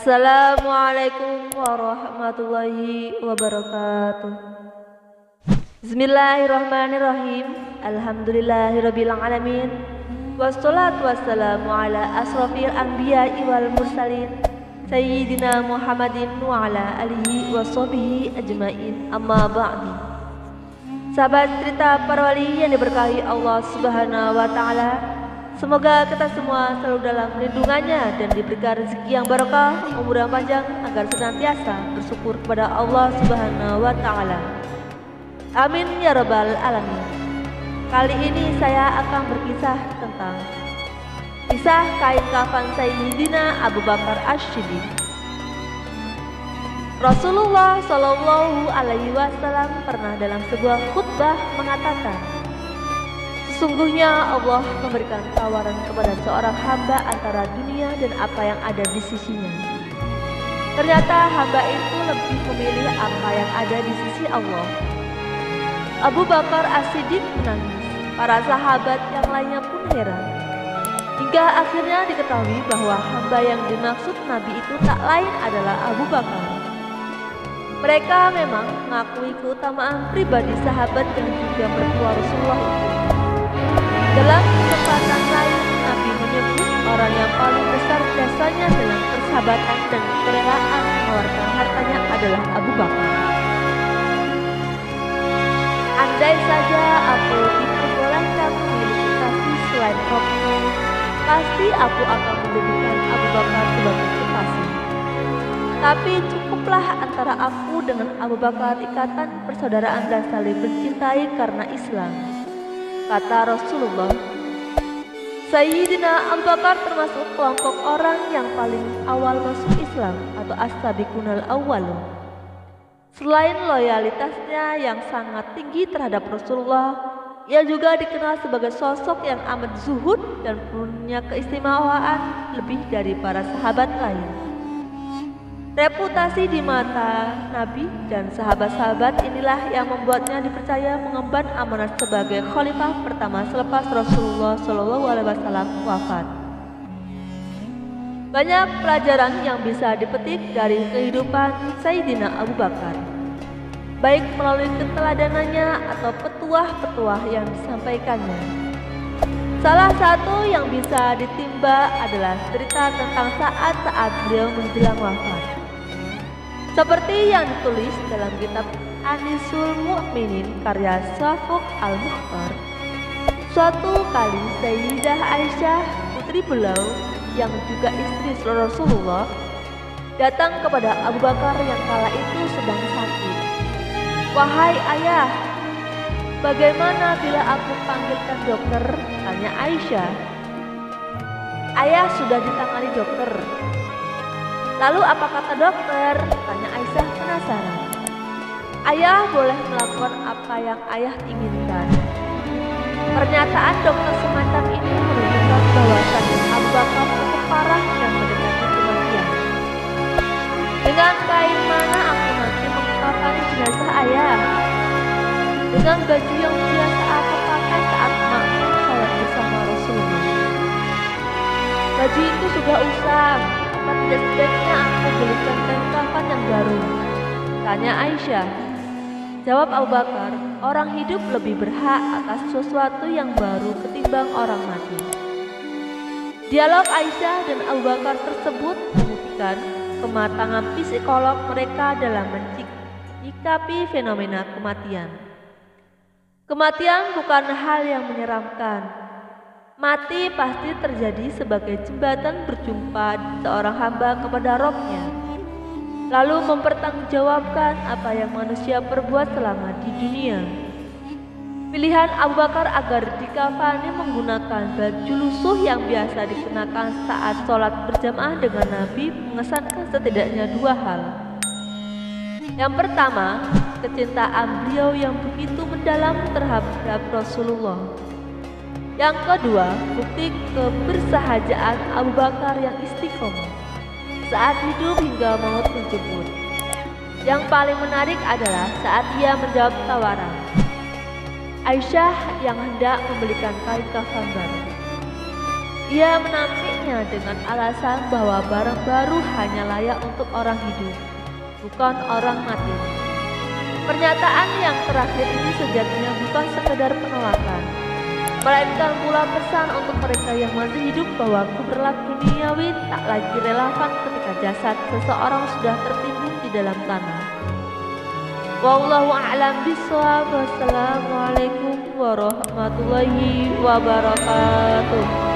Assalamualaikum warahmatullahi wabarakatuh. Bismillahirrahmanirrahim. Alhamdulillahirabbil alamin. Wassalatu wassalamu ala asrofil anbiya'i wal mursalin Sayyidina Muhammadin wa ala alihi wa sahbihi ajmain. Amma ba'di. Sahabat cerita para wali yang diberkahi Allah Subhanahu wa taala, semoga kita semua selalu dalam lindungannya dan diberikan rezeki yang barokah, umur yang panjang, agar senantiasa bersyukur kepada Allah Subhanahu wa taala. Amin ya rabbal alamin. Kali ini saya akan berkisah tentang kisah kain kafan Sayyidina Abu Bakar As-Siddiq. Rasulullah Shallallahu Alaihi Wasallam pernah dalam sebuah khutbah mengatakan, sesungguhnya Allah memberikan tawaran kepada seorang hamba antara dunia dan apa yang ada di sisinya. Ternyata hamba itu lebih memilih apa yang ada di sisi Allah. Abu Bakar As-Siddiq menangis. Para sahabat yang lainnya pun heran. Hingga akhirnya diketahui bahwa hamba yang dimaksud Nabi itu tak lain adalah Abu Bakar. Mereka memang mengakui keutamaan pribadi sahabat dan juga mertua Rasulullah itu. Dalam kesempatan lain, Nabi menyebut orang yang paling besar jasanya dalam persahabatan dan kerelaan mengeluarkan hartanya adalah Abu Bakar. Andai saja aku diperbolehkan memiliki kasih selain Robku, pasti aku akan menjadikan Abu Bakar sebagai kekasih. Tapi cukuplah antara aku dengan Abu Bakar ikatan persaudaraan dan saling mencintai karena Islam, kata Rasulullah. Sayyidina Abu Bakar termasuk kelompok orang yang paling awal masuk Islam atau as-sabiqunal awwalun. Selain loyalitasnya yang sangat tinggi terhadap Rasulullah, ia juga dikenal sebagai sosok yang amat zuhud dan punya keistimewaan lebih dari para sahabat lain. Reputasi di mata Nabi dan sahabat-sahabat inilah yang membuatnya dipercaya mengemban amanat sebagai khalifah pertama selepas Rasulullah SAW wafat. Banyak pelajaran yang bisa dipetik dari kehidupan Sayyidina Abu Bakar, baik melalui keteladanannya atau petuah-petuah yang disampaikannya. Salah satu yang bisa ditimba adalah cerita tentang saat-saat beliau menjelang wafat. Seperti yang ditulis dalam kitab Anisul Mu'minin karya Syafuq Al-Mukhtar. Suatu kali Sayyidah Aisyah, putri beliau yang juga istri Rasulullah, datang kepada Abu Bakar yang kala itu sedang sakit. "Wahai ayah, bagaimana bila aku panggilkan dokter?" tanya Aisyah. "Ayah sudah ditangani dokter." "Lalu apa kata dokter?" tanya Aisyah penasaran. "Ayah boleh melakukan apa yang ayah inginkan." Pernyataan dokter semacam ini menunjukkan bahwa Abu Bakar cukup parah dan mendekati kematian. "Dengan kain mana aku nanti mengkafani jenazah ayah?" "Dengan baju yang biasa aku pakai saat makmum salat bersama Rasulullah." "Baju itu sudah usang, apa tidak sebaiknya aku belikan kain kafan yang baru?" tanya Aisyah. Jawab Abu Bakar, "Orang hidup lebih berhak atas sesuatu yang baru ketimbang orang mati." Dialog Aisyah dan Abu Bakar tersebut membuktikan kematangan psikolog mereka dalam menyikapi fenomena kematian. Kematian bukan hal yang menyeramkan. Mati pasti terjadi sebagai jembatan berjumpa seorang hamba kepada Rabb-Nya, lalu mempertanggungjawabkan apa yang manusia perbuat selama di dunia. Pilihan Abu Bakar agar dikafani menggunakan baju lusuh yang biasa dikenakan saat sholat berjamaah dengan Nabi mengesankan setidaknya dua hal. Yang pertama, kecintaan beliau yang begitu mendalam terhadap Rasulullah. Yang kedua, bukti kebersahajaan Abu Bakar yang istiqomah saat hidup hingga maut menjemput. Yang paling menarik adalah saat ia menjawab tawaran Aisyah yang hendak membelikan kain kafan baru. Ia menampik menolaknya dengan alasan bahwa barang baru hanya layak untuk orang hidup, bukan orang mati. Pernyataan yang terakhir ini sejatinya bukan sekedar penolakan, melainkan pula pesan untuk mereka yang masih hidup bahwa keberlak duniawi tak lagi relevan ketika jasad seseorang sudah tertimbun di dalam tanah. Wallahu a'lam bishawab. Wassalamualaikum warahmatullahi wabarakatuh.